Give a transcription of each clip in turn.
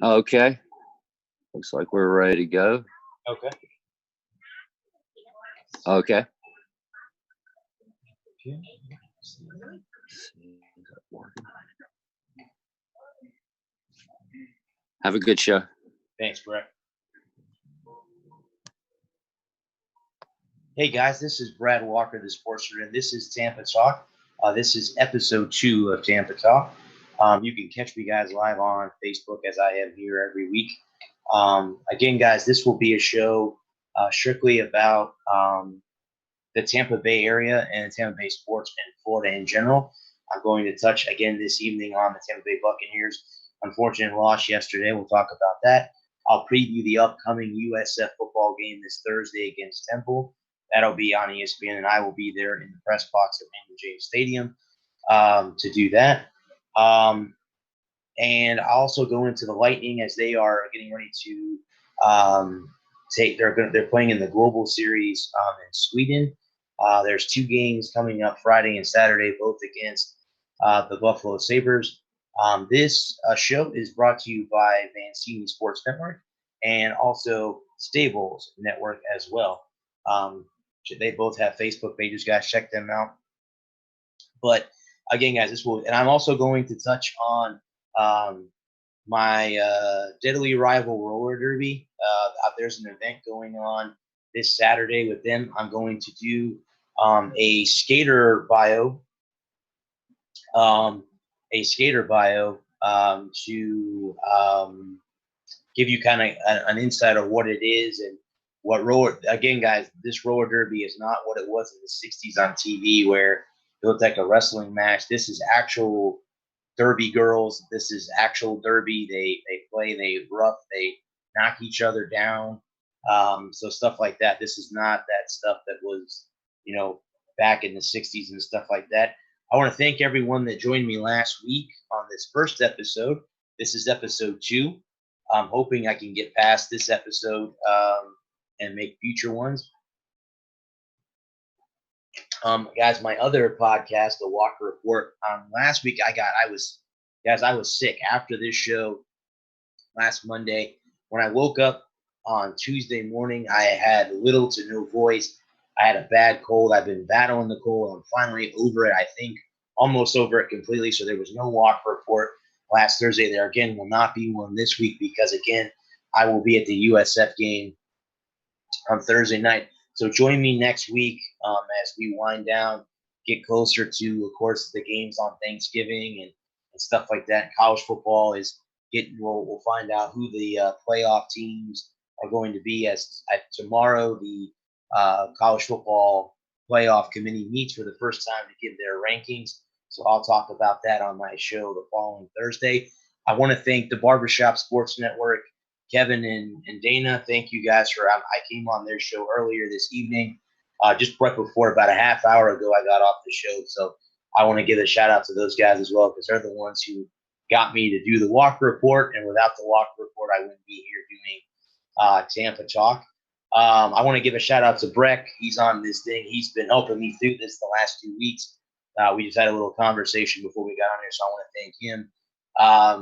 Okay. Looks like we're ready to go. Okay. Okay. Have a good show. Thanks, Brett. Hey guys, this is Brad Walker, the sports writer, and this is Tampa Talk. This is episode 2 of Tampa Talk. You can catch me guys live on Facebook as I am here every week. Again, guys, this will be a show strictly about the Tampa Bay area and Tampa Bay sports and Florida in general. I'm going to touch again this evening on the Tampa Bay Buccaneers' unfortunate loss yesterday. We'll talk about that. I'll preview the upcoming USF football game this Thursday against Temple. That'll be on ESPN, and I will be there in the press box at Raymond James Stadium to do that. And I'll also go into the Lightning as they are getting ready to they're playing in the Global Series in Sweden. There's 2 games coming up Friday and Saturday, both against the Buffalo Sabres. This show is brought to you by Mancini Sports Network and also Stables Network as well. They both have Facebook pages, guys. Check them out. But again, guys, and I'm also going to touch on my Deadly Rival Roller Derby. There's an event going on this Saturday with them. I'm going to do a skater bio, to give you kind of an insight of what it is and what roller. Again, guys, this roller derby is not what it was in the 60s on TV where it looked like a wrestling match. This is actual derby girls. This is actual derby. They play, they rough, they knock each other down. So stuff like that. This is not that stuff that was, back in the 60s and stuff like that. I want to thank everyone that joined me last week on this first episode. This is episode 2. I'm hoping I can get past this episode and make future ones. Guys, my other podcast, The Walker Report. Last week I was sick after this show last Monday. When I woke up on Tuesday morning, I had little to no voice. I had a bad cold. I've been battling the cold. I'm finally over it. I think almost over it completely. So there was no Walker Report last Thursday. There again will not be one this week because again I will be at the USF game on Thursday night. So join me next week as we wind down, get closer to, of course, the games on Thanksgiving and stuff like that. College football is getting. We'll find out who the playoff teams are going to be. As tomorrow, the college football playoff committee meets for the first time to give their rankings. So I'll talk about that on my show the following Thursday. I want to thank the Barbershop Sports Network, Kevin and Dana. Thank you guys for. I came on their show earlier this evening, just right before, about a half hour ago. I got off the show, so I want to give a shout out to those guys as well because they're the ones who got me to do the Walker Report. And without the Walker Report, I wouldn't be here doing Tampa Talk. I want to give a shout out to Breck. He's on this thing. He's been helping me through this the last 2 weeks. We just had a little conversation before we got on here, so I want to thank him.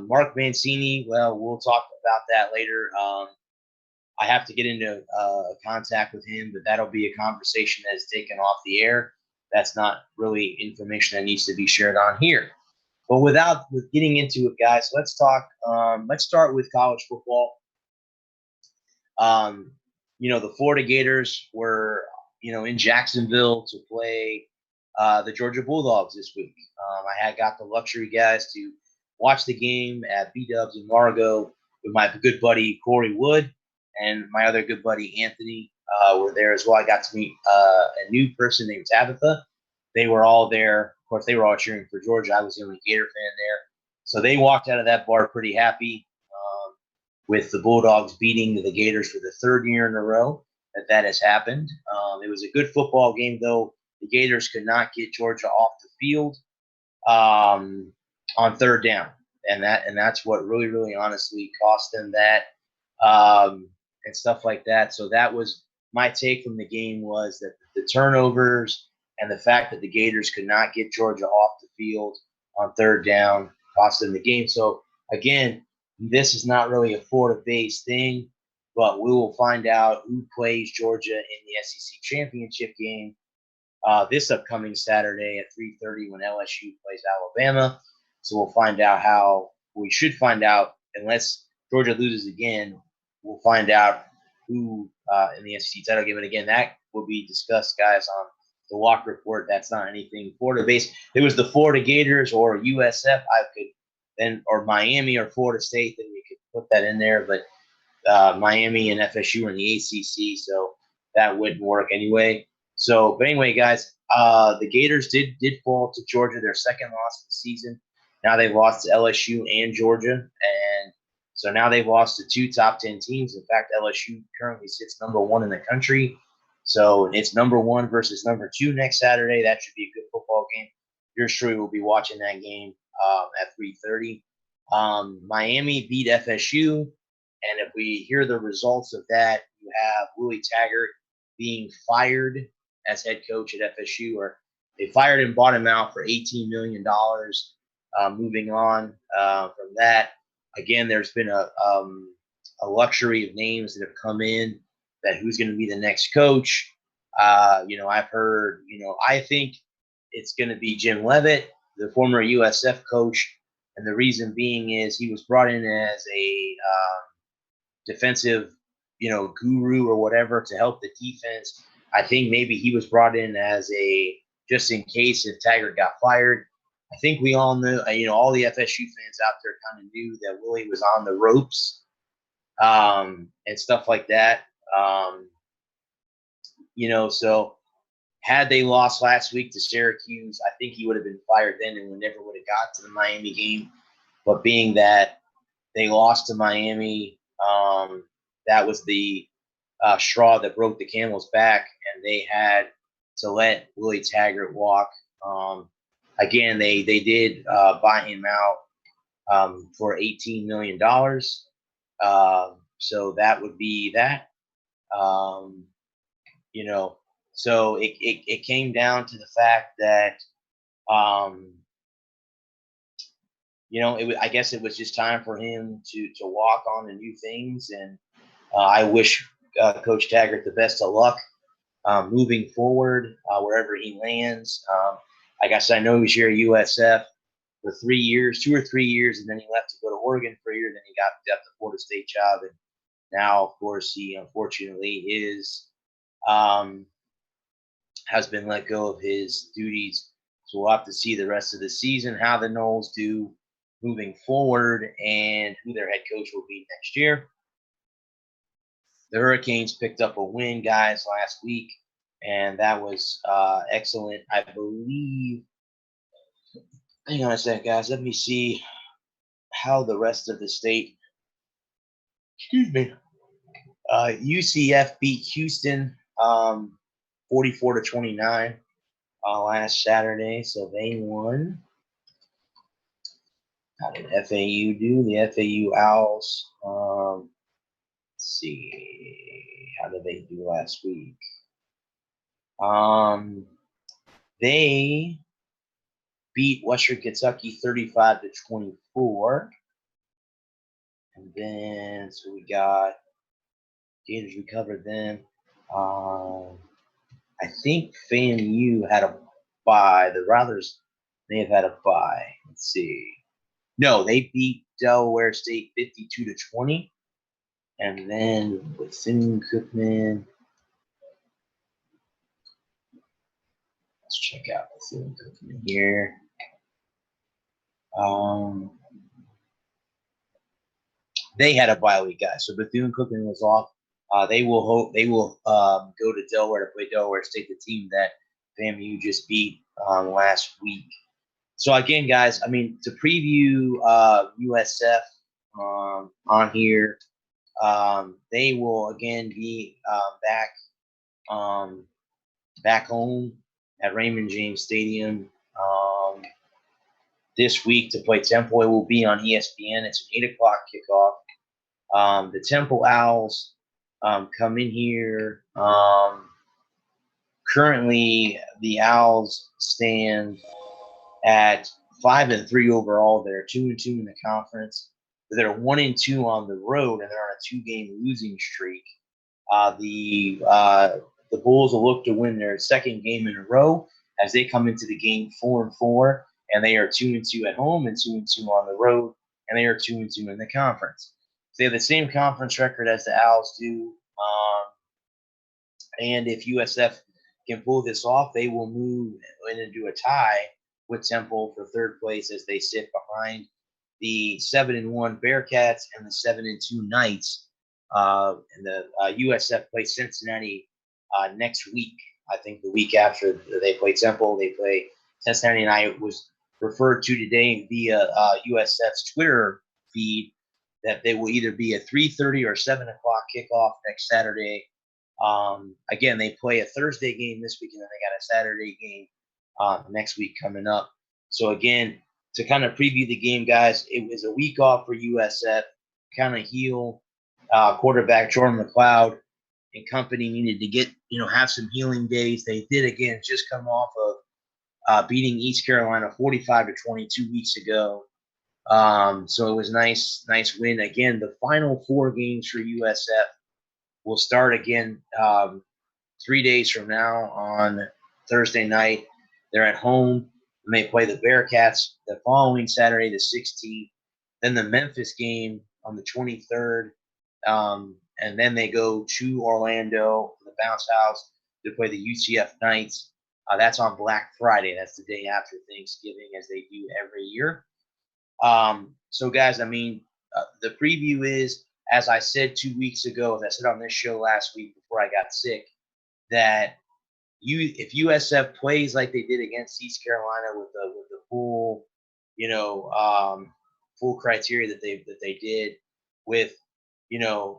Mark Mancini, well, we'll talk about that later. I have to get into contact with him, but that'll be a conversation that is taken off the air. That's not really information that needs to be shared on here. But with getting into it, guys, let's talk. Let's start with college football. The Florida Gators were, in Jacksonville to play the Georgia Bulldogs this week. I had got the luxury, guys, to watch the game at B-Dubs in Largo with my good buddy Corey Wood and my other good buddy Anthony were there as well. I got to meet a new person named Tabitha. They were all there. Of course, they were all cheering for Georgia. I was the only Gator fan there. So they walked out of that bar pretty happy with the Bulldogs beating the Gators for the 3rd year in a row that has happened. It was a good football game, though. The Gators could not get Georgia off the field on 3rd down. And that's what really, really honestly cost them that and stuff like that. So that was my take from the game, was that the turnovers and the fact that the Gators could not get Georgia off the field on 3rd down cost them the game. So again, this is not really a Florida-based thing, but we will find out who plays Georgia in the SEC championship game this upcoming Saturday at 3:30 when LSU plays Alabama. So we'll find out how we should find out, unless Georgia loses again, we'll find out who in the SEC title game. And again, that will be discussed, guys, on the Walk Report. That's not anything Florida-based. If it was the Florida Gators or USF, I could then, or Miami or Florida State, then we could put that in there. But Miami and FSU are in the ACC, so that wouldn't work anyway. So, but anyway, guys, the Gators did fall to Georgia, their second loss of the season. Now they've lost to LSU and Georgia, and so now they've lost to two top 10 teams. In fact, LSU currently sits number 1 in the country. So it's number 1 versus number 2 next Saturday. That should be a good football game. Yours truly will be watching that game at 3:30. Miami beat FSU, and if we hear the results of that, you have Willie Taggart being fired as head coach at FSU, or they fired him, bought him out for $18 million. Moving on from that, again, there's been a luxury of names that have come in that who's going to be the next coach. I've heard, I think it's going to be Jim Leavitt, the former USF coach. And the reason being is he was brought in as a defensive, guru or whatever to help the defense. I think maybe he was brought in as a just in case if Taggart got fired. I think we all know, all the FSU fans out there kind of knew that Willie was on the ropes and stuff like that. So had they lost last week to Syracuse, I think he would have been fired then and we never would have got to the Miami game. But being that they lost to Miami, that was the straw that broke the camel's back, and they had to let Willie Taggart walk. Again, they did buy him out for $18 million. So that would be that. So it came down to the fact that, I guess it was just time for him to walk on to new things. And I wish Coach Taggart the best of luck moving forward wherever he lands. Like I said, I know he was here at USF for 3 years, 2 or 3 years, and then he left to go to Oregon for a year. Then he got the Florida State job, and now, of course, he unfortunately has been let go of his duties. So we'll have to see the rest of the season how the Noles do moving forward and who their head coach will be next year. The Hurricanes picked up a win, guys, last week, and that was excellent. I believe. Hang on a second, guys. Let me see how the rest of the state. Excuse me. UCF beat Houston 44-29 last Saturday, so they won. How did FAU do? The FAU Owls. Let's see. How did they do last week? They beat Western Kentucky 35-24. And then, so we got Gators, we covered them. I think FAMU had a bye. The Rattlers may have had a bye. Let's see. No, they beat Delaware State 52-20. And then Bethune-Cookman. Let's check out Bethune-Cookman here. They had a bye week, guys. So Bethune-Cookman was off. They will go to Delaware to play Delaware State, the team that FAMU just beat last week. So again, guys, I mean, to preview USF on here, they will again be back home at Raymond James Stadium this week to play Temple. It will be on ESPN. It's an 8 o'clock kickoff. The Temple Owls come in here. Currently, the Owls stand at 5-3 overall. They're 2-2 in the conference. They're 1-2 on the road, and they're on a 2-game losing streak. The Bulls will look to win their second game in a row as they come into the game 4-4, and they are 2-2 at home and 2-2 on the road, and they are 2-2 in the conference. So they have the same conference record as the Owls do. And if USF can pull this off, they will move into a tie with Temple for third place as they sit behind the 7-1 Bearcats and the 7-2 Knights. And the USF plays Cincinnati next week. I think the week after they play Temple, they play Cincinnati. And I was referred to today via USF's Twitter feed that they will either be a 3:30 or 7 o'clock kickoff next Saturday. Again, they play a Thursday game this week, and then they got a Saturday game next week coming up. So again, to kind of preview the game, guys, it was a week off for USF. Kind of heal quarterback Jordan McLeod and company needed to get, have some healing days. They did, again, just come off of beating East Carolina 45-20 2 weeks ago. So it was nice win. Again, the final 4 games for USF will start again 3 days from now on Thursday night. They're at home and they play the Bearcats the following Saturday, the 16th. Then the Memphis game on the 23rd. And then they go to Orlando for the bounce house to play the UCF Knights. That's on Black Friday. That's the day after Thanksgiving, as they do every year. So, guys, the preview is, as I said 2 weeks ago, as I said on this show last week before I got sick, that if USF plays like they did against East Carolina with the full, full criteria that they did with,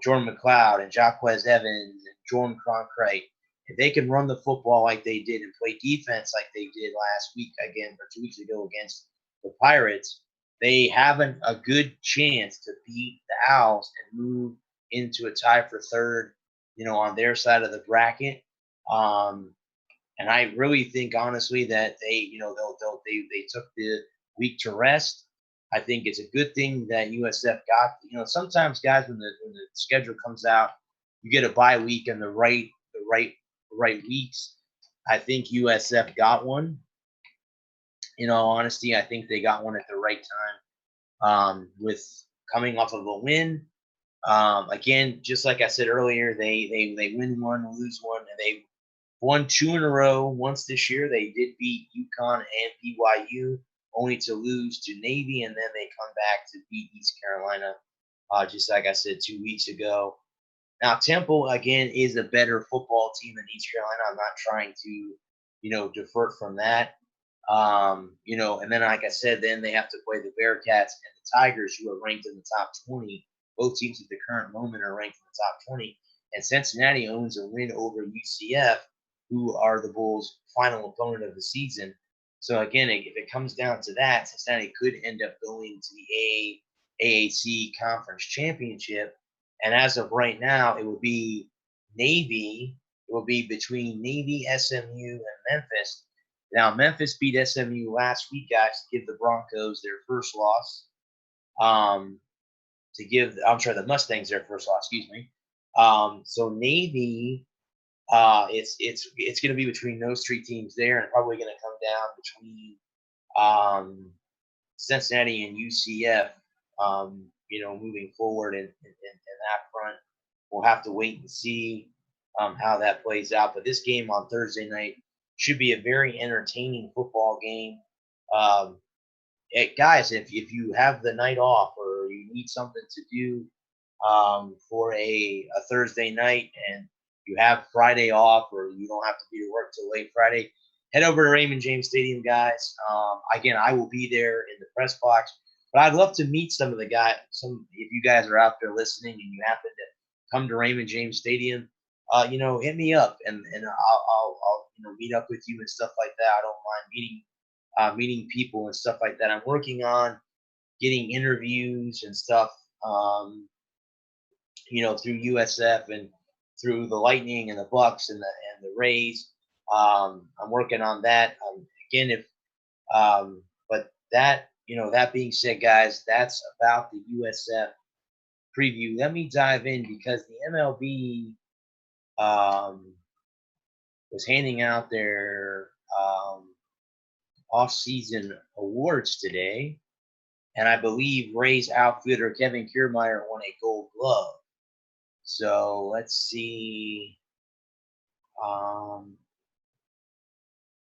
Jordan McLeod and Jacquez Evans and Jordan Cronkrite, if they can run the football like they did and play defense like they did last week again or 2 weeks ago against the Pirates, they have a good chance to beat the Owls and move into a tie for third, on their side of the bracket. And I really think, honestly, that they took the week to rest. I think it's a good thing that USF got. Sometimes, guys, when the schedule comes out, you get a bye week and the right weeks. I think USF got one. In all honesty, I think they got one at the right time. With coming off of a win, again, just like I said earlier, they win one, lose one, and they won 2 in a row once this year. They did beat UConn and BYU, only to lose to Navy, and then they come back to beat East Carolina, just like I said 2 weeks ago. Now, Temple, again, is a better football team than East Carolina. I'm not trying to, divert from that. And then, like I said, then they have to play the Bearcats and the Tigers, who are ranked in the top 20. Both teams at the current moment are ranked in the top 20. And Cincinnati owns a win over UCF, who are the Bulls' final opponent of the season. So, again, if it comes down to that, Cincinnati could end up going to the AAC Conference Championship. And as of right now, it will be Navy. It will be between Navy, SMU, and Memphis. Now, Memphis beat SMU last week, guys, to give the Broncos their first loss. The Mustangs their first loss, excuse me. So Navy, it's going to be between those 3 teams there, and probably going to come down between Cincinnati and UCF. Moving forward in that front, we'll have to wait and see how that plays out. But this game on Thursday night should be a very entertaining football game. Guys, if you have the night off or you need something to do for a Thursday night and you have Friday off or you don't have to be to work till late Friday, head over to Raymond James Stadium, guys. Again, I will be there in the press box. But I'd love to meet some of the guys. If you guys are out there listening and you happen to come to Raymond James Stadium, hit me up and I'll meet up with you and stuff like that. I don't mind meeting people and stuff like that. I'm working on getting interviews and stuff, through USF and through the Lightning and the Bucks and the Rays. I'm working on that. But that that being said, guys, that's about the USF preview. Let me dive in because the MLB was handing out their off-season awards today, and I believe Rays outfielder Kevin Kiermaier won a Gold Glove. So let's see.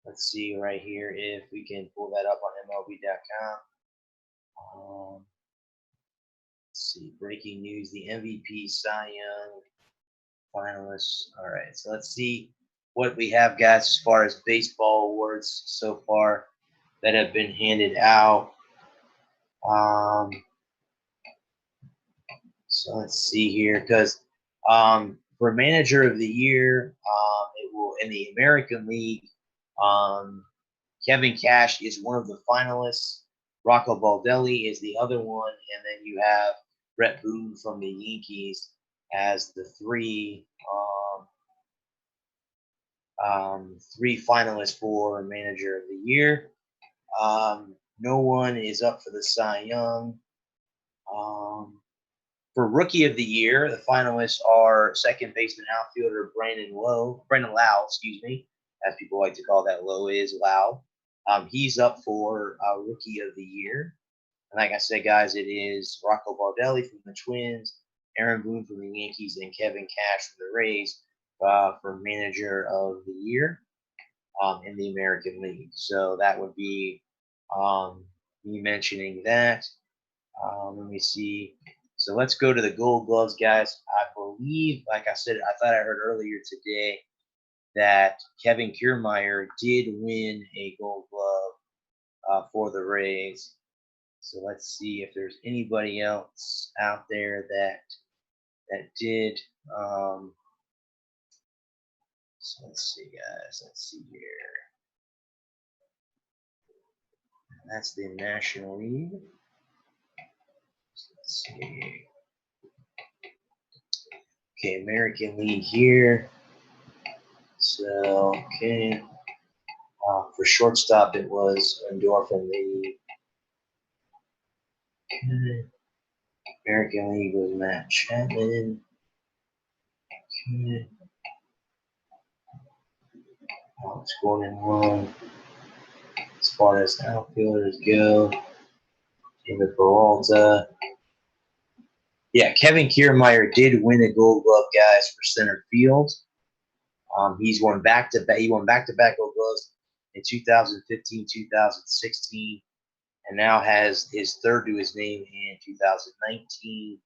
Let's see right here if we can pull that up on MLB.com. Let's see, breaking news: the MVP, Cy Young finalists. All right, so let's see what we have, guys, as far as baseball awards so far that have been handed out. So let's see here, because for manager of the year, it will in the American League. Kevin Cash is one of the finalists. Rocco Baldelli is the other one, and then you have Brett Boone from the Yankees as the three finalists for manager of the year. No one is up for the Cy Young. For rookie of the year, the finalists are second baseman outfielder Brandon Lau, as people like to call that. Lowe is Lau. He's up for rookie of the year. And like I said, guys, it is Rocco Baldelli from the Twins, Aaron Boone from the Yankees, and Kevin Cash from the Rays for manager of the year in the American League. So that would be me mentioning that. Let me see. So let's go to the Gold Gloves, guys. I believe, like I said, I thought I heard earlier today that Kevin Kiermaier did win a Gold Glove for the Rays. So let's see if there's anybody else out there that did. So let's see, guys. Let's see here. That's the National League. So let's see. Okay, American League here. So, okay. For shortstop, it was Lindor from the American League was Matt Chapman. Okay. Alex Gordon won. As far as outfielders go, David Peralta. Yeah, Kevin Kiermaier did win a Gold Glove, guys, for center field. He's won back-to-back. He won back-to-back Gold Gloves in 2015, 2016, and now has his third to his name in 2019.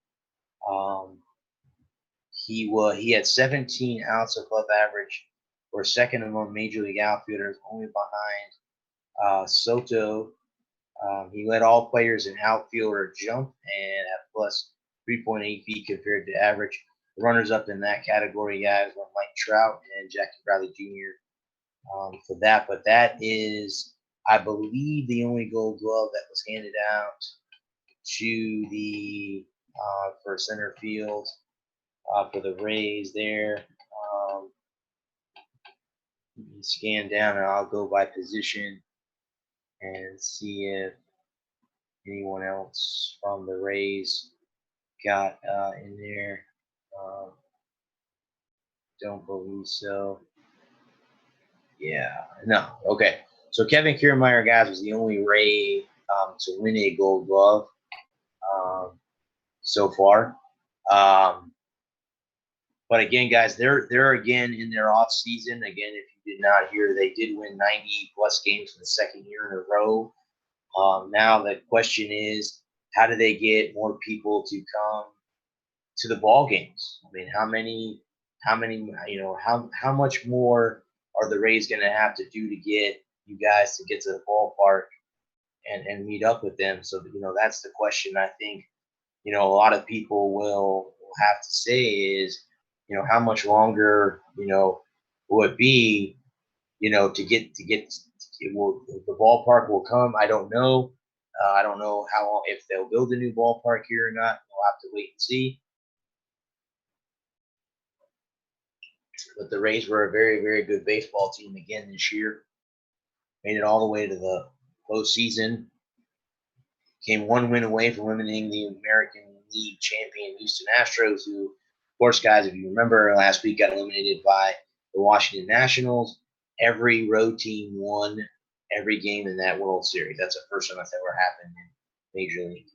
He had 17 outs above average, or second among major league outfielders, only behind Soto. He led all players in outfielder jump and at plus 3.8 feet compared to average. The runners up in that category, guys, were Mike Trout and Jackie Bradley Jr. For that. But that is, I believe, the only Gold Glove that was handed out to the for center field for the Rays there. Scan down, and I'll go by position and see if anyone else from the Rays got in there. Don't believe so. Yeah, no. Okay. So Kevin Kiermaier, guys, was the only Ray to win a Gold Glove so far. But again, guys, they're again in their off season. Again, if you did not hear, they did win 90 plus games for the second year in a row. Now the question is, how do they get more people to come to the ball games? I mean, how much more are the Rays going to have to do to get you guys to get to the ballpark and meet up with them? So, that's the question I think, a lot of people will have to say is, how much longer, will it be, to get the ballpark will come. I don't know. I don't know how long, if they'll build a new ballpark here or not. We'll have to wait and see. But the Rays were a very, very good baseball team again this year. Made it all the way to the postseason. came one win away from eliminating the American League champion Houston Astros, who, of course, guys, if you remember last week, got eliminated by the Washington Nationals. Every road team won every game in that World Series. That's the first time that's ever happened in Major League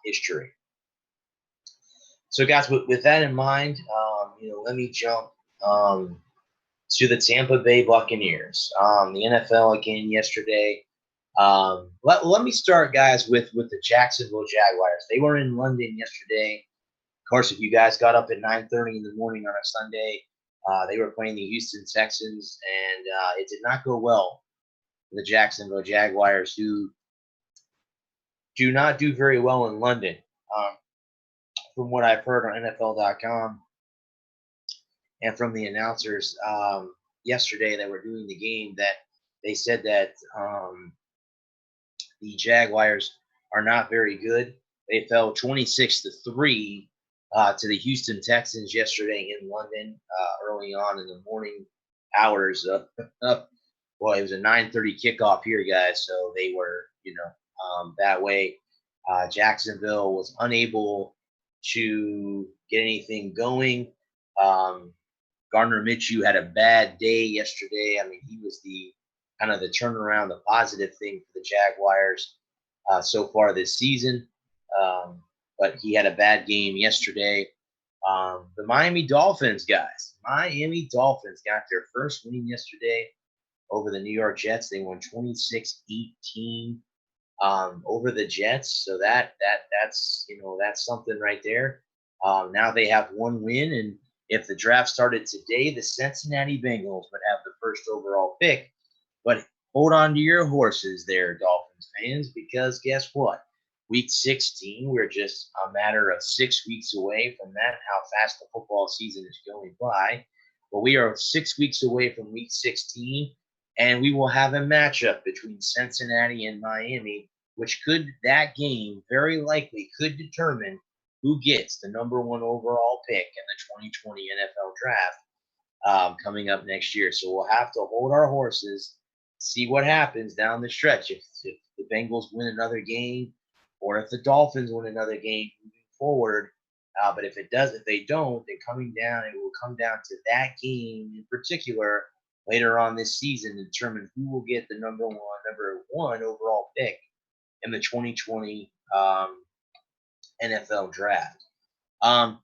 history. So, guys, with that in mind, let me jump to the Tampa Bay Buccaneers. The NFL again yesterday. Let me start, guys, with the Jacksonville Jaguars. They were in London yesterday. Of course, if you guys got up at 9:30 in the morning on a Sunday, they were playing the Houston Texans, and it did not go well for the Jacksonville Jaguars, who do not do very well in London. From what I've heard on NFL.com and from the announcers yesterday that were doing the game, that they said that the Jaguars are not very good. They fell 26-3 to the Houston Texans yesterday in London early on in the morning hours. Well, it was a 9:30 kickoff here, guys. So they were, that way. Jacksonville was unable to get anything going. Gardner Minshew had a bad day yesterday. I mean, he was the kind of the turnaround, the positive thing for the Jaguars so far this season. But he had a bad game yesterday. The Miami Dolphins, guys. Miami Dolphins got their first win yesterday over the New York Jets. They won 26-18 over the Jets. So that's something right there. Now they have one win, and if the draft started today, the Cincinnati Bengals would have the first overall pick. But hold on to your horses there, Dolphins fans, because guess what? Week 16, we're just a matter of 6 weeks away from that, how fast the football season is going by. But we are 6 weeks away from Week 16, and we will have a matchup between Cincinnati and Miami, that game very likely could determine who gets the number one overall pick in the 2020 NFL Draft coming up next year. So we'll have to hold our horses, see what happens down the stretch. If the Bengals win another game, or if the Dolphins win another game moving forward. But if they don't, it will come down to that game in particular later on this season to determine who will get the number one overall pick in the 2020 NFL Draft. The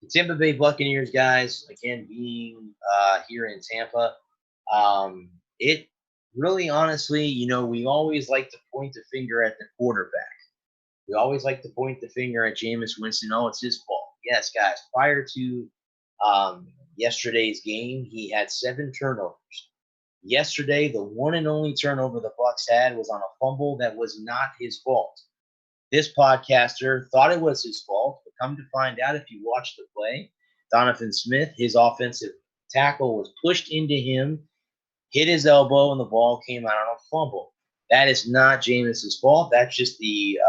Tampa Bay Buccaneers, guys, again, being here in Tampa, it really, honestly, we always like to point the finger at the quarterback. We always like to point the finger at Jameis Winston. Oh, it's his fault. Yes, guys, prior to yesterday's game, he had 7 turnovers. Yesterday, the one and only turnover the Bucs had was on a fumble that was not his fault. This podcaster thought it was his fault, but come to find out, if you watch the play, Donovan Smith, his offensive tackle was pushed into him, hit his elbow, and the ball came out on a fumble. That is not Jameis's fault. That's just the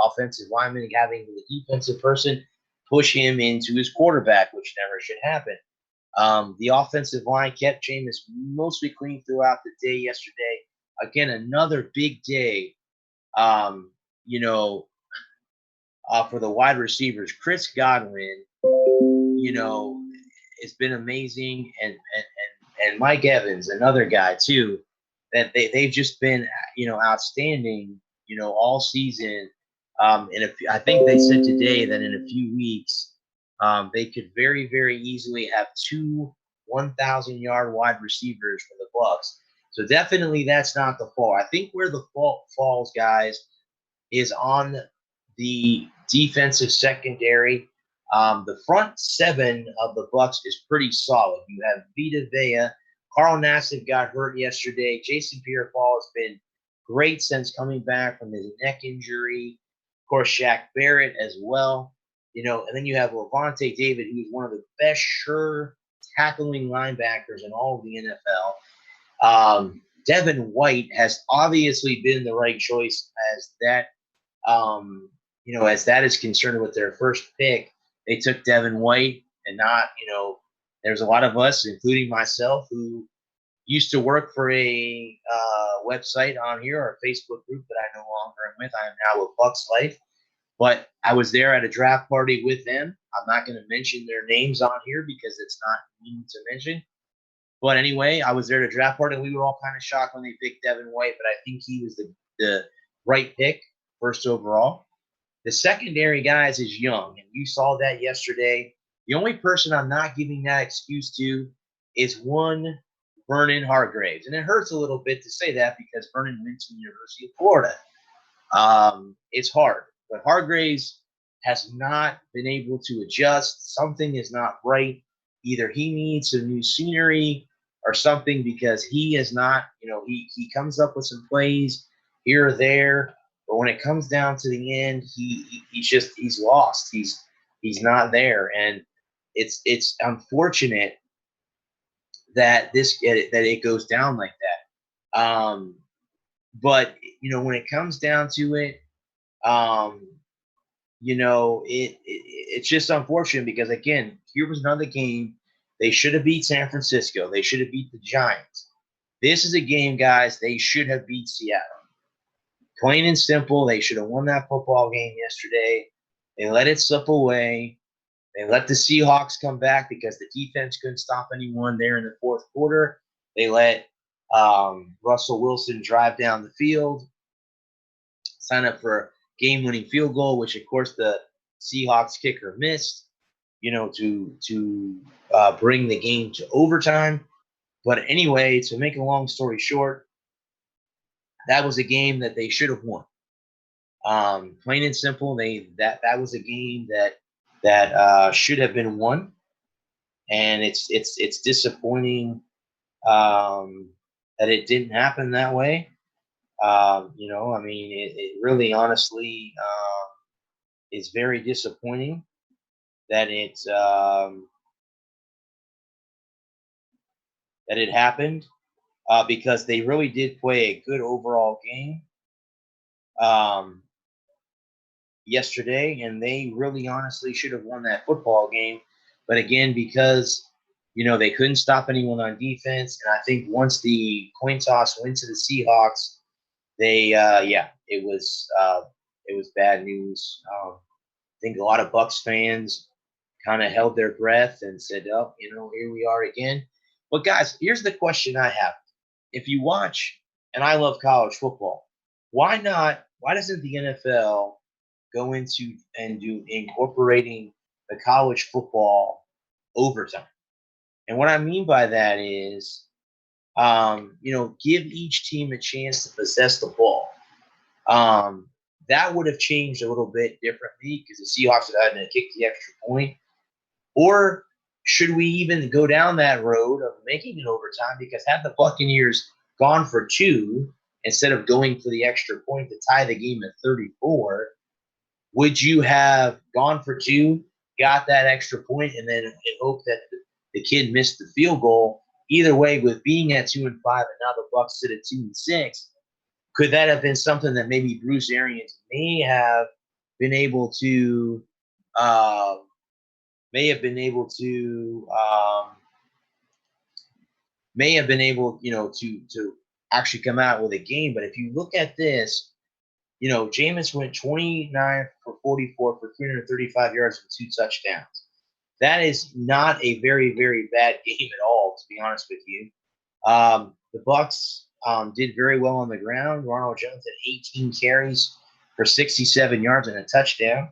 offensive lineman having the defensive person push him into his quarterback, which never should happen. The offensive line kept Jameis mostly clean throughout the day yesterday. Again, another big day, for the wide receivers. Chris Godwin, it's been amazing, and Mike Evans, another guy too, that they've just been outstanding, all season. I think they said today that in a few weeks, they could very, very easily have 2 1,000-yard wide receivers for the Bucs. So definitely that's not the fault. I think where the fault falls, guys, is on the defensive secondary. The front 7 of the Bucs is pretty solid. You have Vita Vea. Carl Nassib got hurt yesterday. Jason Pierre-Paul has been great since coming back from his neck injury. Of course, Shaq Barrett as well. And then you have Levante David, who's one of the best sure tackling linebackers in all of the NFL. Devin White has obviously been the right choice as that is concerned with their first pick. They took Devin White and not, there's a lot of us, including myself, who, used to work for a website on here, or a Facebook group that I no longer am with. I am now with Bucks Life. But I was there at a draft party with them. I'm not going to mention their names on here because it's not mean to mention. But anyway, I was there at a draft party, and we were all kind of shocked when they picked Devin White, but I think he was the right pick, first overall. The secondary, guys, is young, and you saw that yesterday. The only person I'm not giving that excuse to is one Vernon Hargraves. And it hurts a little bit to say that because Vernon went to the University of Florida. It's hard. But Hargraves has not been able to adjust. Something is not right. Either he needs some new scenery or something, because he is not, he comes up with some plays here or there, but when it comes down to the end, he's lost. He's not there, and it's unfortunate that it goes down like that. But when it comes down to it, it's just unfortunate because, again, here was another game. They should have beat San Francisco. They should have beat the Giants. This is a game, guys, they should have beat Seattle. Plain and simple, they should have won that football game yesterday. They let it slip away. They let the Seahawks come back because the defense couldn't stop anyone there in the fourth quarter. They let Russell Wilson drive down the field, sign up for game-winning field goal, which, of course, the Seahawks kicker missed, to bring the game to overtime. But anyway, to make a long story short, that was a game that they should have won. Plain and simple, that was a game that should have been won, and it's disappointing that it didn't happen that way. It really, honestly, is very disappointing that it happened, because they really did play a good overall game yesterday, and they really, honestly, should have won that football game. But again, because they couldn't stop anyone on defense, and I think once the coin toss went to the Seahawks, it was bad news. I think a lot of Bucs fans kind of held their breath and said, "Oh, here we are again." But guys, here's the question I have: if you watch, and I love college football, why doesn't the NFL go into and do incorporating the college football overtime? And what I mean by that is, give each team a chance to possess the ball. That would have changed a little bit differently because the Seahawks would have had to kick the extra point. Or should we even go down that road of making it overtime? Because had the Buccaneers gone for 2 instead of going for the extra point to tie the game at 34, would you have gone for 2, got that extra point, and then hope that the kid missed the field goal? Either way, with being at 2-5 and now the Bucs sit at 2-6, could that have been something that maybe Bruce Arians may have been able to to actually come out with a game? But if you look at this, Jameis went 29 for 44 for 335 yards and 2 touchdowns. That is not a very, very bad game at all, to be honest with you. The Bucs did very well on the ground. Ronald Jones had 18 carries for 67 yards and a touchdown.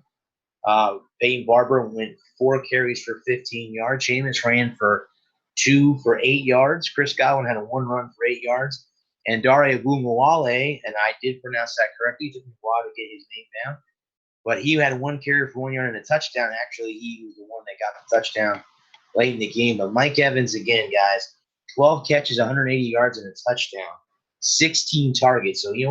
Peyton Barber went 4 carries for 15 yards. Jameis ran for 2 for 8 yards. Chris Godwin had a 1 run for 8 yards. And Dare Ogunbowale, and I did pronounce that correctly, it took me a while to get his name down, but he had 1 carry for 1 yard and a touchdown. Actually, he was the one that got the touchdown late in the game. But Mike Evans, again, guys, 12 catches, 180 yards, and a touchdown, 16 targets. So the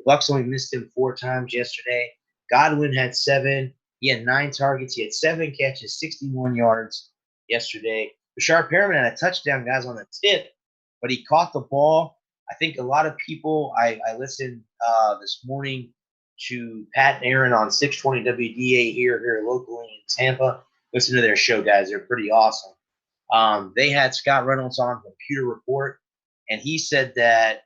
Bucs only missed him 4 times yesterday. Godwin had 7. He had 9 targets. He had 7 catches, 61 yards yesterday. Rashard Perriman had a touchdown, guys, on the tip, but he caught the ball. I think a lot of people, I listened this morning to Pat and Aaron on 620 WDA here locally in Tampa. Listen to their show, guys. They're pretty awesome. They had Scott Reynolds on Computer Report. and he said that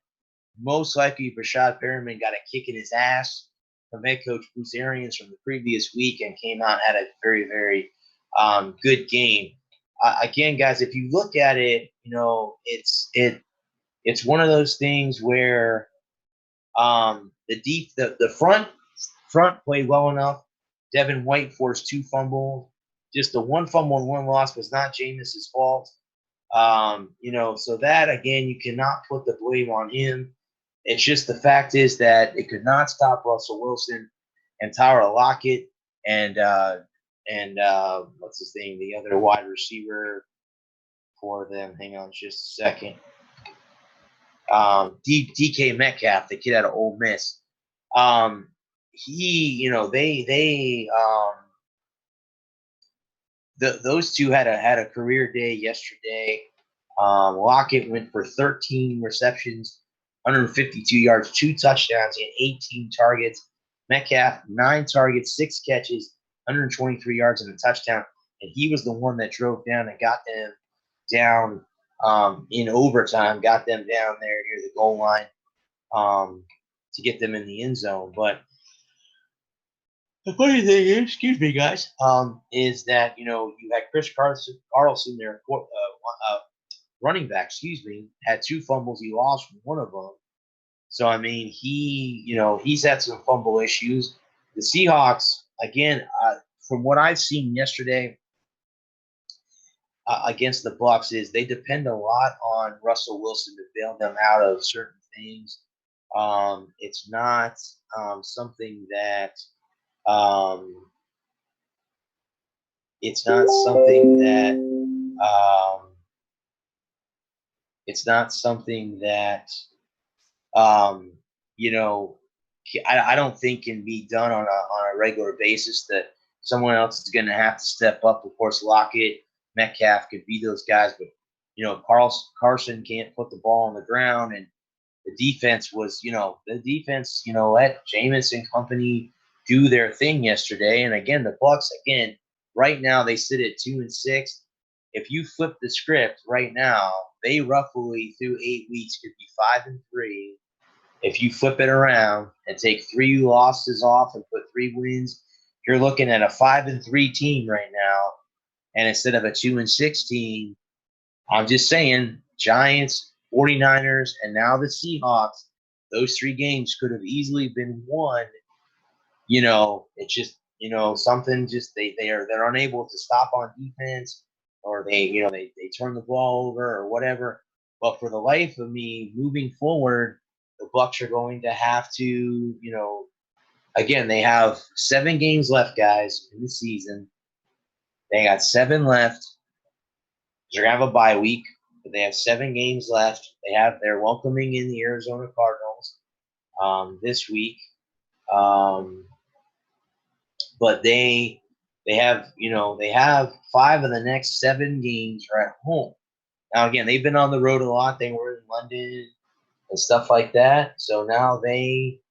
most likely Rashad Perriman got a kick in his ass from head coach Bruce Arians from the previous week and came out and had a very, very good game. Again, guys, if you look at it, it's one of those things where the front played well enough. Devin White forced 2 fumbles. Just the 1 fumble and 1 loss was not Jameis's fault. So that again, you cannot put the blame on him. It's just the fact is that it could not stop Russell Wilson and Tyler Lockett and what's his name, the other wide receiver for them. Hang on just a second. DK Metcalf, the kid out of Ole Miss. Those two had a career day yesterday. Lockett went for 13 receptions, 152 yards, 2 touchdowns, and 18 targets. Metcalf, 9 targets, 6 catches, 123 yards, and a touchdown. And he was the one that drove down and got them down in overtime, got them down there near the goal line to get them in the end zone. But the funny thing is, excuse me, guys, is that, you had Chris Carlson there, running back, had 2 fumbles. He lost one of them. So, I mean, he's had some fumble issues. The Seahawks, again, from what I've seen yesterday against the Bucs, is they depend a lot on Russell Wilson to bail them out of certain things. It's not something that it's not something that I don't think can be done on a regular basis. That someone else is going to have to step up. Of course, Lockett, Metcalf could be those guys, but Carson can't put the ball on the ground, and the defense let Jameis and company do their thing yesterday. And again, the Bucs, right now they sit at 2-6. If you flip the script right now, they roughly through 8 weeks could be 5-3. If you flip it around and take 3 losses off and put 3 wins, you're looking at a 5-3 team right now. And instead of a 2-6 team, I'm just saying, Giants, 49ers, and now the Seahawks, those 3 games could have easily been won. It's just, something just they're unable to stop on defense, or they turn the ball over or whatever. But for the life of me, moving forward, the Bucs are going to have to, again, they have 7 games left, guys, in the season. They got 7 left. They're going to have a bye week, but they have 7 games left. They're welcoming in the Arizona Cardinals this week. But they have 5 of the next 7 games are at home. Now, again, they've been on the road a lot. They were in London and stuff like that. So now they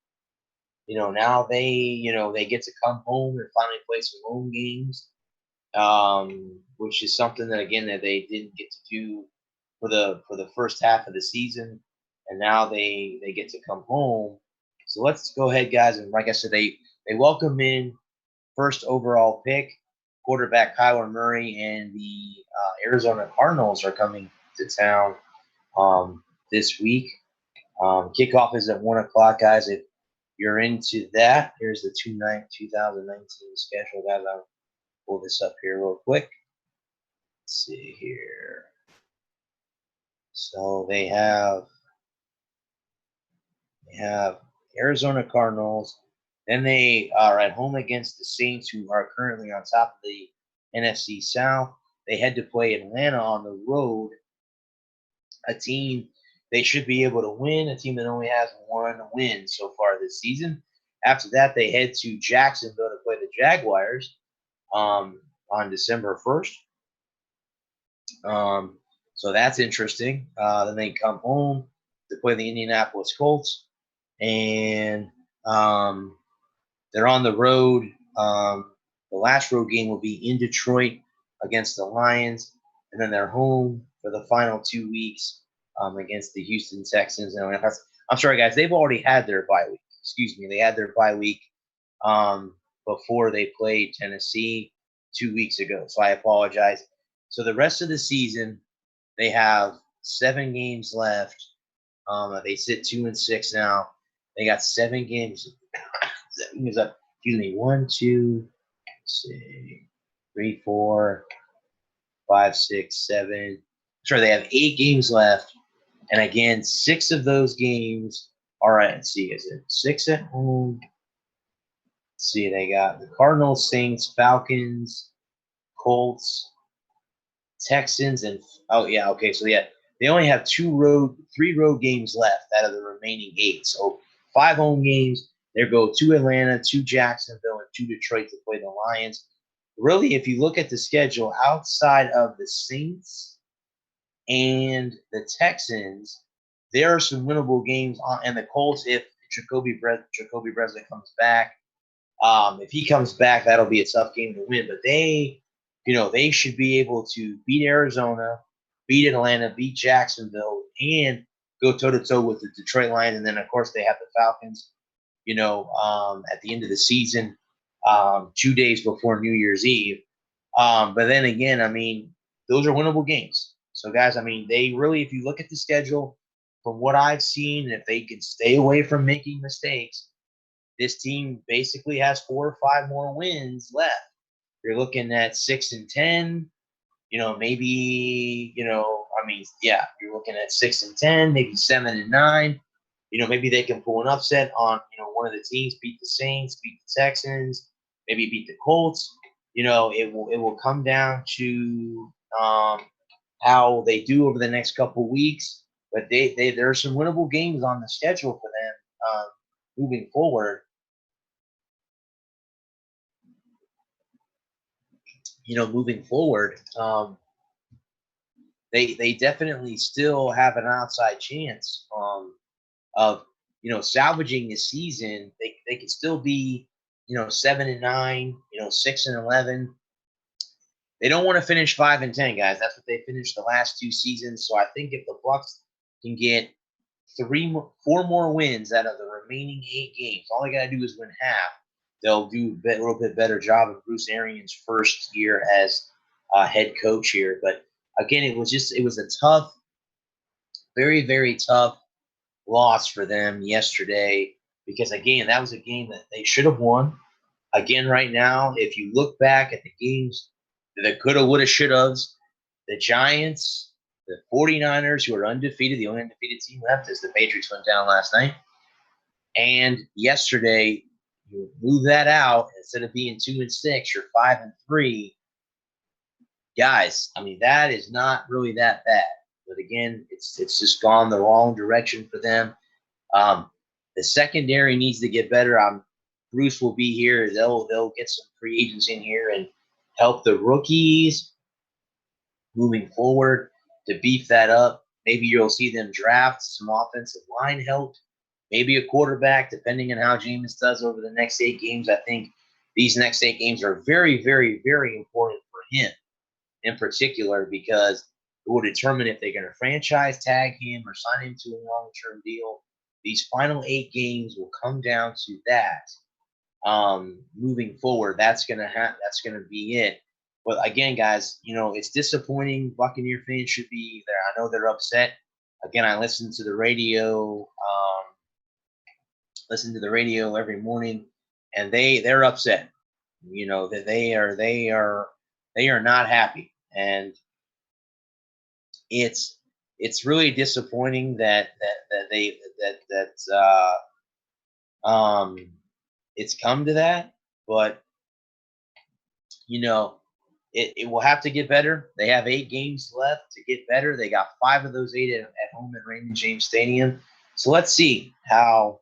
get to come home and finally play some home games, which is something that, again, that they didn't get to do for the first half of the season. And now they get to come home. So let's go ahead, guys. And like I said, they welcome in first overall pick, quarterback Kyler Murray, and the Arizona Cardinals are coming to town this week. Kickoff is at 1 o'clock, guys. If you're into that, here's the 2019 schedule, guys. I'll pull this up here real quick. Let's see here. So they have Arizona Cardinals. Then they are at home against the Saints, who are currently on top of the NFC South. They head to play Atlanta on the road, a team they should be able to win, a team that only has 1 win so far this season. After that, they head to Jacksonville to play the Jaguars on December 1st. So that's interesting. Then they come home to play the Indianapolis Colts, and they're on the road. The last road game will be in Detroit against the Lions, and then they're home for the final 2 weeks against the Houston Texans. And I'm sorry, guys, they've already had their bye week. Excuse me, they had their bye week before they played Tennessee 2 weeks ago. So I apologize. So the rest of the season, they have 7 games left. They sit 2-6 now. They got 7 games. Excuse me. 1, 2, 3, 4, 5, 6, 7. Sorry, they have 8 games left. And again, 6 of those games are at, let's see, is it 6 at home? Let's see, they got the Cardinals, Saints, Falcons, Colts, Texans, and so they only have 3 road games left out of the remaining 8. So 5 home games. They go 2 Atlanta, 2 Jacksonville, and 2 Detroit to play the Lions. Really, if you look at the schedule outside of the Saints and the Texans, there are some winnable games and the Colts if Jacoby Brissett comes back. If he comes back, that'll be a tough game to win. But they should be able to beat Arizona, beat Atlanta, beat Jacksonville, and go toe-to-toe with the Detroit Lions. And then, of course, they have the Falcons, at the end of the season, 2 days before New Year's Eve. But then again, I mean, those are winnable games. So, guys, I mean, they really, if you look at the schedule, from what I've seen, if they can stay away from making mistakes, this team basically has 4 or 5 more wins left. You're looking at 6-10, maybe, you're looking at 6-10, maybe 7-9. Maybe they can pull an upset on, one of the teams, beat the Saints, beat the Texans, maybe beat the Colts. It will come down to how they do over the next couple of weeks. But there are some winnable games on the schedule for them moving forward. Moving forward, they definitely still have an outside chance of salvaging the season. They could still be 7-9, 6-11. They don't want to finish 5-10, guys. That's what they finished the last 2 seasons. So I think if the Bucs can get 4 more wins out of the remaining 8 games, all they got to do is win half. They'll do a little bit better job of Bruce Arians' first year as head coach here. But again, it was a tough, very, very tough loss for them yesterday because, again, that was a game that they should have won. Again, right now, if you look back at the games that coulda, woulda, shoulda, the Giants, the 49ers, who are undefeated, the only undefeated team left as the Patriots went down last night, and yesterday, you move that out, instead of being 2-6, you're 5-3. Guys, I mean, that is not really that bad. But again, it's just gone the wrong direction for them. The secondary needs to get better. Bruce will be here. They'll get some free agents in here and help the rookies moving forward to beef that up. Maybe you'll see them draft some offensive line help. Maybe a quarterback, depending on how Jameis does over the next 8 games. I think these next 8 games are very, very, very important for him in particular because it will determine if they're going to franchise tag him or sign him to a long-term deal. These final 8 games will come down to that. Moving forward, that's gonna be it. But again, guys, it's disappointing. Buccaneer fans should be there. I know they're upset. Again, I listen to the radio. Listen to the radio every morning, and they're upset. That they are not happy, and it's really disappointing that it's come to that. But it will have to get better. They have 8 games left to get better. They got 5 of those 8 at home at Raymond James Stadium. So let's see how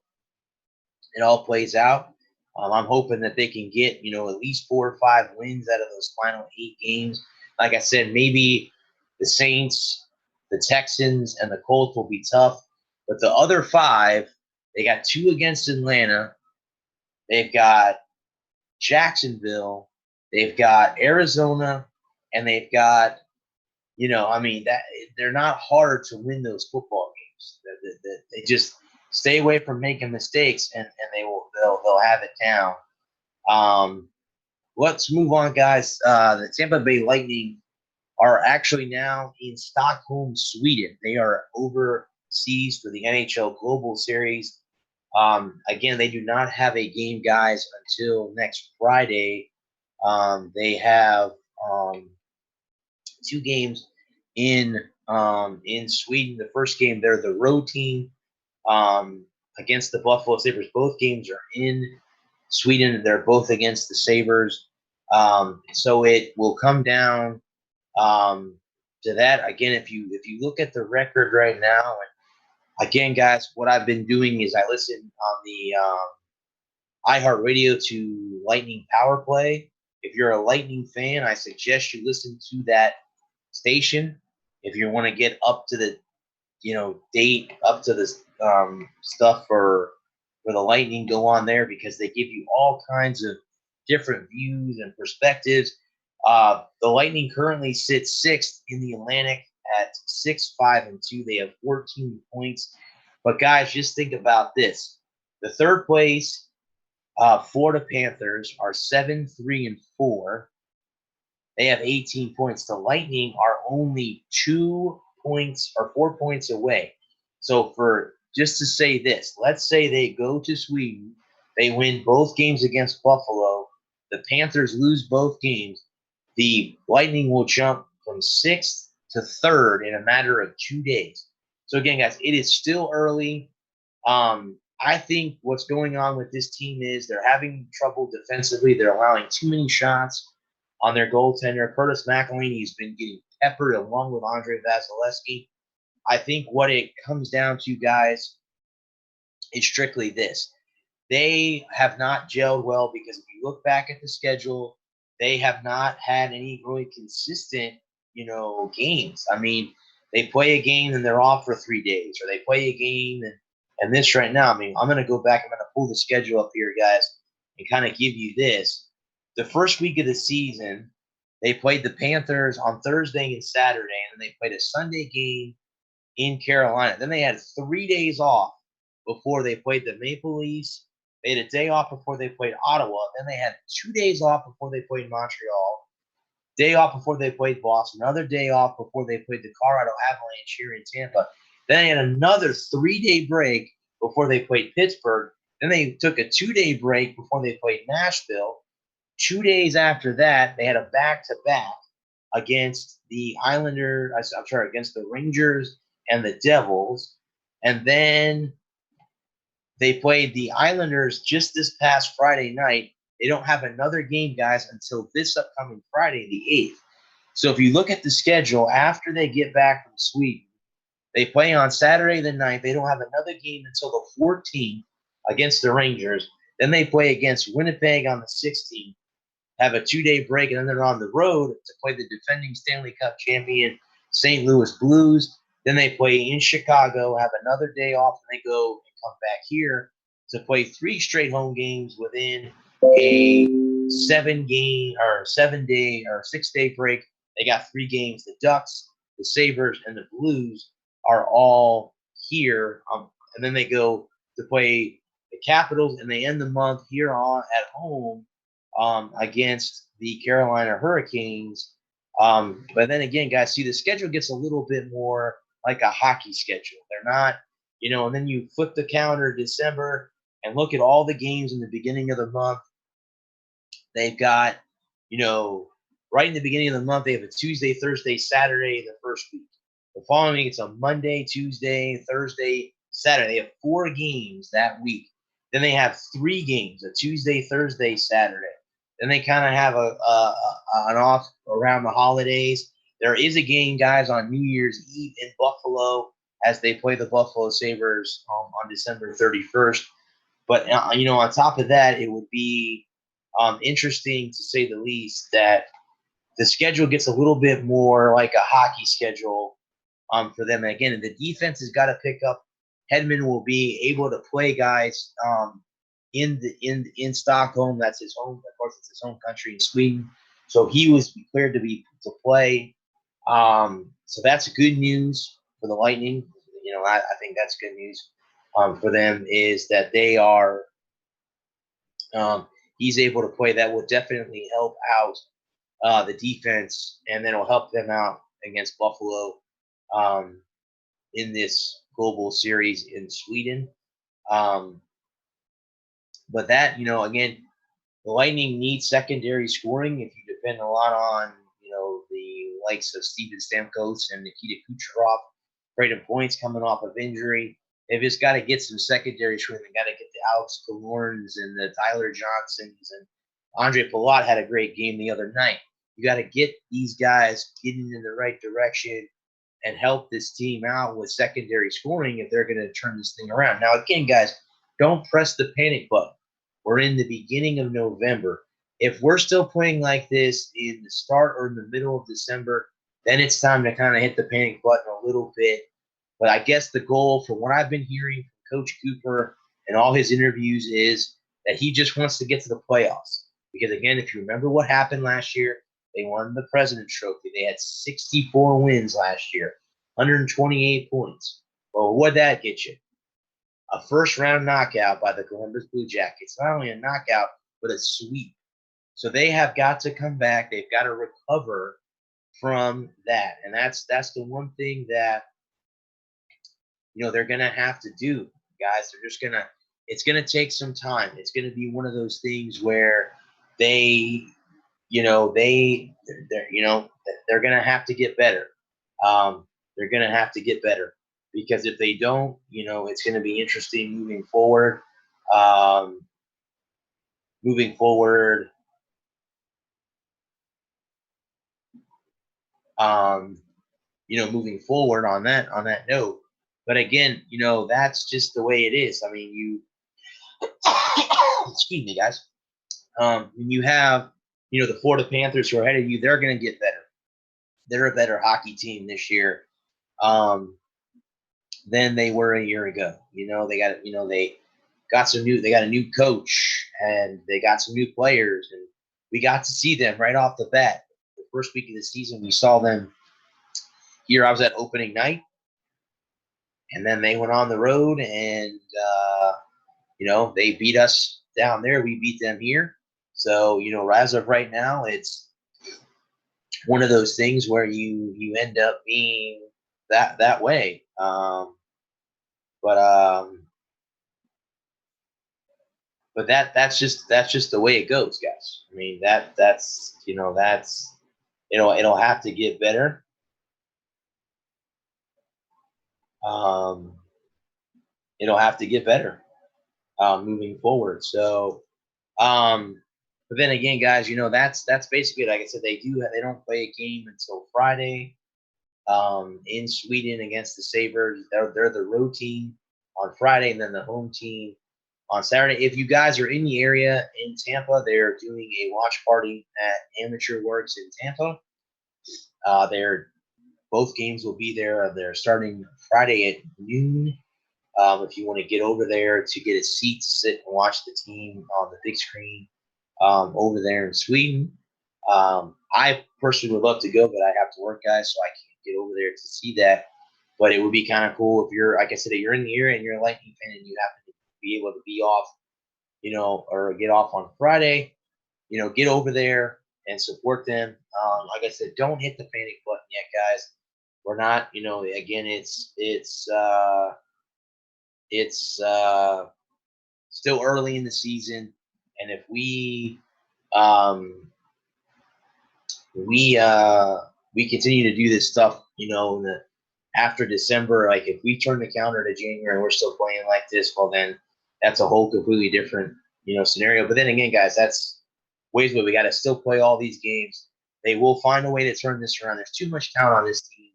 it all plays out. I'm hoping that they can get, at least 4 or 5 wins out of those final 8 games. Like I said, maybe the Saints, the Texans, and the Colts will be tough. But the other 5, they got 2 against Atlanta. They've got Jacksonville. They've got Arizona. And they've got I mean, that they're not hard to win those football games. They just stay away from making mistakes, and they'll have it down. Let's move on, guys. The Tampa Bay Lightning are actually now in Stockholm, Sweden. They are overseas for the NHL Global Series. Again, they do not have a game, guys, until next Friday. They have two games in Sweden. The first game, they're the road team against the Buffalo Sabres. Both games are in Sweden. They're both against the Sabres. So it will come down to that. Again, if you look at the record right now, and again, guys, what I've been doing is I listen on the iHeartRadio to Lightning Power Play. If you're a Lightning fan, I suggest you listen to that station. If you want to get up to the date, up to the stuff for the Lightning, go on there because they give you all kinds of different views and perspectives. The Lightning currently sit sixth in the Atlantic at 6-5-2. They have 14 points. But guys, just think about this: the third place Florida Panthers are 7-3-4. They have 18 points. The Lightning are only 2 points or 4 points away. So for just to say this, let's say they go to Sweden, they win both games against Buffalo, the Panthers lose both games, the Lightning will jump from sixth to third in a matter of 2 days. So again, guys, it is still early. I think what's going on with this team is they're having trouble defensively. They're allowing too many shots on their goaltender. Curtis McElhinney has been getting peppered along with Andre Vasilevsky. I think what it comes down to, guys, is strictly this. They have not gelled well because if you look back at the schedule, they have not had any really consistent, games. I mean, they play a game and they're off for 3 days, or they play a game and this right now. I mean, I'm going to go back. I'm going to pull the schedule up here, guys, and kind of give you this. The first week of the season, they played the Panthers on Thursday and Saturday, and then they played a Sunday game in Carolina. Then they had 3 days off before they played the Maple Leafs. They had a day off before they played Ottawa. Then they had 2 days off before they played Montreal. Day off before they played Boston. Another day off before they played the Colorado Avalanche here in Tampa. Then they had another 3-day break before they played Pittsburgh. Then they took a 2-day break before they played Nashville. 2 days after that, they had a back-to-back against the against the Rangers and the Devils. And then they played the Islanders just this past Friday night. They don't have another game, guys, until this upcoming Friday, the 8th. So if you look at the schedule, after they get back from Sweden, they play on Saturday the 9th. They don't have another game until the 14th against the Rangers. Then they play against Winnipeg on the 16th, have a 2-day break, and then they're on the road to play the defending Stanley Cup champion St. Louis Blues. Then they play in Chicago, have another day off, and they go and come back here to play 3 straight home games within a 7-day or 6-day break. They got 3 games. The Ducks, the Sabres, and the Blues are all here. And then they go to play the Capitals, and they end the month here on at home against the Carolina Hurricanes. But then again, guys, see, the schedule gets a little bit more like a hockey schedule. They're not, and then you flip the calendar to December and look at all the games in the beginning of the month. They've got, right in the beginning of the month, they have a Tuesday, Thursday, Saturday the first week. The following week, it's a Monday, Tuesday, Thursday, Saturday. They have 4 games that week. Then they have 3 games, a Tuesday, Thursday, Saturday. Then they kind of have an off around the holidays. There is a game, guys, on New Year's Eve in Buffalo as they play the Buffalo Sabres on December 31st. But, on top of that, it would be interesting, to say the least, that the schedule gets a little bit more like a hockey schedule for them. And again, the defense has got to pick up. Hedman will be able to play guys in Stockholm. That's his home. Of course, it's his home country in Sweden. So he was cleared to play. So that's good news for the Lightning. I think that's good news for them is that they are. He's able to play. That will definitely help out the defense, and then it'll help them out against Buffalo um, in this global series in Sweden. But that, again, the Lightning need secondary scoring. If you depend a lot on, the likes of Steven Stamkos and Nikita Kucherov, trading points coming off of injury, they've just got to get some secondary scoring. They got to get the Alex Killorns and the Tyler Johnsons, and Andre Palat had a great game the other night. You got to get these guys getting in the right direction and help this team out with secondary scoring if they're going to turn this thing around. Now, again, guys, don't press the panic button. We're in the beginning of November. If we're still playing like this in the start or in the middle of December, then it's time to kind of hit the panic button a little bit. But I guess the goal, from what I've been hearing from Coach Cooper and all his interviews, is that he just wants to get to the playoffs. Because, again, if you remember what happened last year, they won the President's Trophy. They had 64 wins last year, 128 points. Well, what'd that get you? A first-round knockout by the Columbus Blue Jackets. Not only a knockout, but a sweep. So they have got to come back. They've got to recover from that. And that's the one thing that, they're going to have to do, guys. They're just going to – it's going to take some time. It's going to be one of those things where they're going to have to get better. They're going to have to get better because if they don't, it's going to be interesting moving forward. Moving forward on that note. But again, that's just the way it is. I mean, excuse me, guys. When you have, the Florida Panthers who are ahead of you, they're going to get better. They're a better hockey team this year than they were a year ago. They got they got a new coach and they got some new players, and we got to see them right off the bat. The first week of the season, we saw them here. I was at opening night, and then they went on the road and, they beat us down there. We beat them here. So, as of right now, it's one of those things where you end up being that way. But that's just the way it goes, guys. I mean, it'll have to get better. It'll have to get better moving forward. So, but then again, guys, that's basically, like I said, they don't play a game until Friday in Sweden against the Sabres. They're the road team on Friday, and then the home team on Saturday. If you guys are in the area in Tampa, they're doing a watch party at Amateur Works in Tampa. Both games will be there. They're starting Friday at noon. If you want to get over there to get a seat to sit and watch the team on the big screen over there in Sweden. I personally would love to go, but I have to work, guys, so I can't get over there to see that. But it would be kind of cool if you're, like I said, if you're in the area and you're a Lightning fan and you happen to be able to be off, or get off on Friday, get over there and support them. Like I said, don't hit the panic button yet, guys. We're not, again, it's still early in the season, and if we continue to do this stuff, after December, like if we turn the calendar to January and we're still playing like this, well, then that's a whole completely different, scenario. But then again, guys, that's ways where we got to still play all these games. They will find a way to turn this around. There's too much talent on this team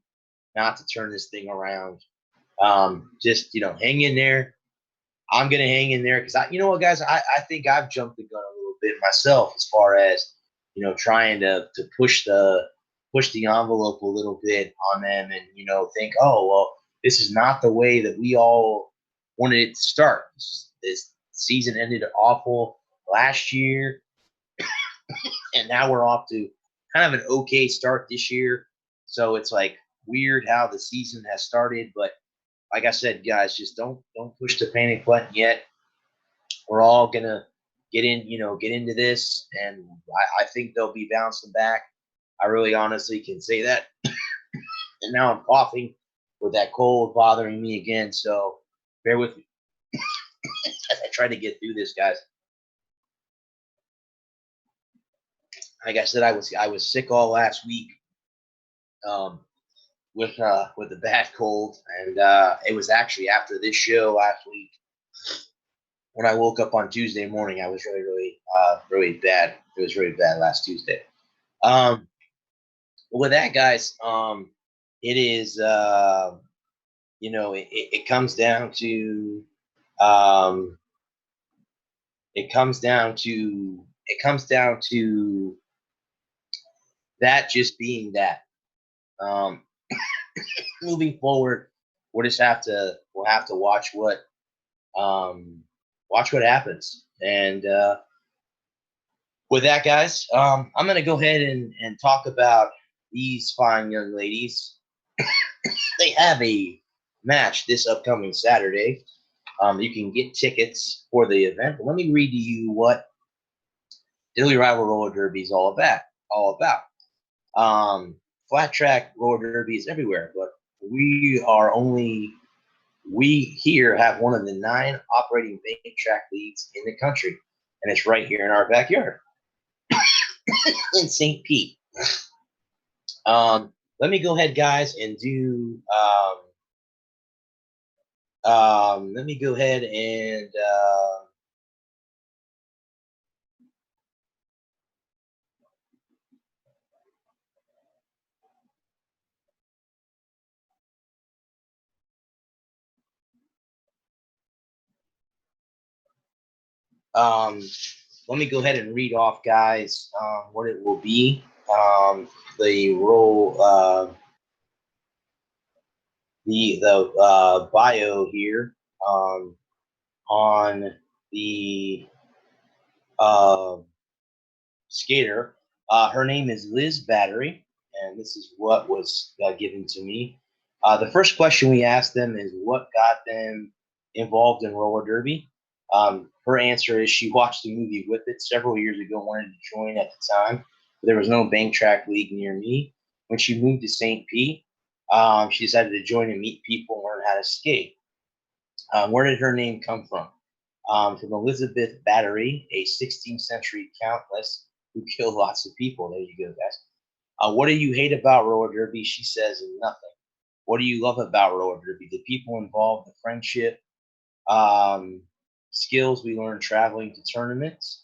not to turn this thing around. Just, hang in there. I'm going to hang in there because you know what, guys, I think I've jumped the gun a little bit myself as far as, trying to push the envelope a little bit on them and, think, oh, well, this is not the way that we all wanted it to start. This season ended awful last year, and now we're off to kind of an okay start this year. So it's like weird how the season has started. But like I said, guys, just don't push the panic button yet. We're all gonna get into this, and I think they'll be bouncing back. I really honestly can say that. And now I'm coughing with that cold bothering me again. So bear with me as I try to get through this, guys. Like I said, I was sick all last week um, with a bad cold, and it was actually after this show last week when I woke up on Tuesday morning. I was really bad. It was really bad last Tuesday. Um, with that, guys, it is it comes down to um, it comes down to that just being that. Um, moving forward, we'll have to watch what happens. And with that, guys, I'm gonna go ahead and talk about these fine young ladies. They have a match this upcoming Saturday. You can get tickets for the event. But let me read to you what Daily Rival Roller Derby is all about. All about. Flat track roller derby is everywhere, but we here have one of the 9 operating bank track leagues in the country, and it's right here in our backyard in St. Pete. Let me go ahead, guys, and do. Let me go ahead and. Let me go ahead and read off, guys, what it will be. The role, the bio here on the uh, skater. Her name is Liz Battery, and this is what was given to me. The first question we asked them is what got them involved in roller derby. Her answer is she watched the movie Whip It several years ago, wanted to join at the time, but there was no bank track league near me. When she moved to St. Pete, she decided to join and meet people and learn how to skate. Where did her name come from? From Elizabeth Battery, a 16th century countess who killed lots of people. There you go, guys. What do you hate about roller derby? She says nothing. What do you love about roller derby? The people involved, the friendship, um, skills we learn traveling to tournaments.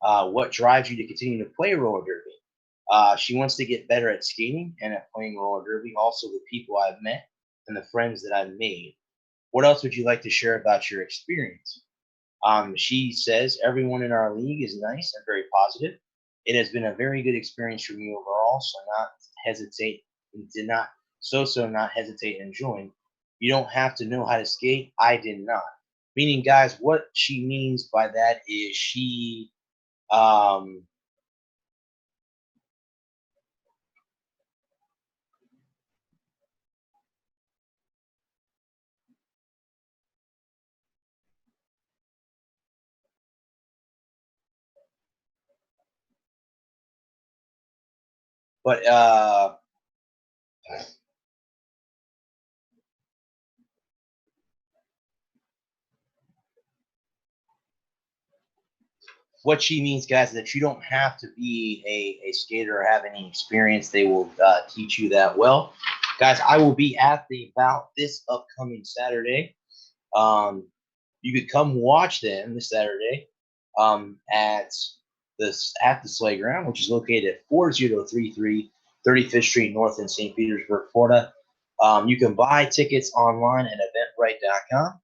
What drives you to continue to play roller derby? She wants to get better at skating and at playing roller derby. Also, the people I've met and the friends that I've made. What else would you like to share about your experience? She says everyone in our league is nice and very positive. It has been a very good experience for me overall, so not hesitate did not not hesitate and join. You don't have to know how to skate. I did not. Meaning, guys, what she means by that is um, but what she means, guys, is that you don't have to be a skater or have any experience. They will teach you that well. Guys, I will be at the bout this upcoming Saturday. You could come watch them this Saturday at the sleigh ground, which is located at 4033 35th Street North in St. Petersburg, Florida. You can buy tickets online at eventbrite.com.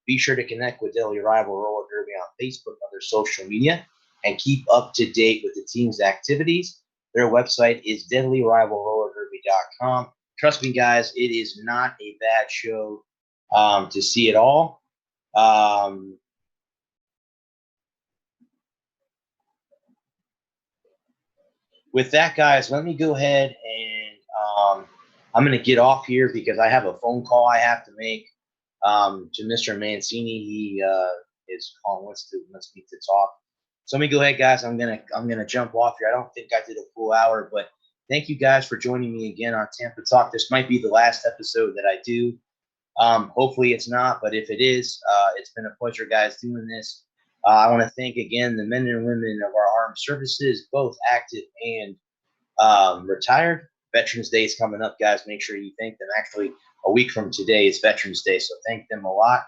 Be sure to connect with Daily Rival Roller Derby on Facebook and other social media and keep up to date with the team's activities. Their website is deadlyrivalrollerderby.com. Trust me, guys, it is not a bad show to see it all. With that, guys, let me go ahead and I'm going to get off here because I have a phone call I have to make to Mr. Mancini. He is calling wants me to talk. So let me go ahead, guys. I'm gonna jump off here. I don't think I did a full hour, but thank you guys for joining me again on Tampa Talk. This might be the last episode that I do. Hopefully it's not, but if it is, it's been a pleasure, guys, doing this. I want to thank again the men and women of our armed services, both active and retired. Veterans Day is coming up, guys. Make sure you thank them. Actually, a week from today is Veterans Day, so thank them a lot.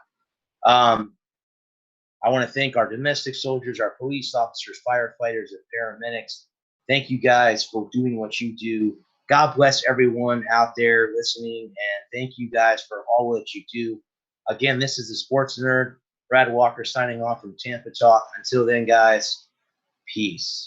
I want to thank our domestic soldiers, our police officers, firefighters, and paramedics. Thank you guys for doing what you do. God bless everyone out there listening, and thank you guys for all that you do. Again, this is the Sports Nerd, Brad Walker, signing off from Tampa Talk. Until then, guys, peace.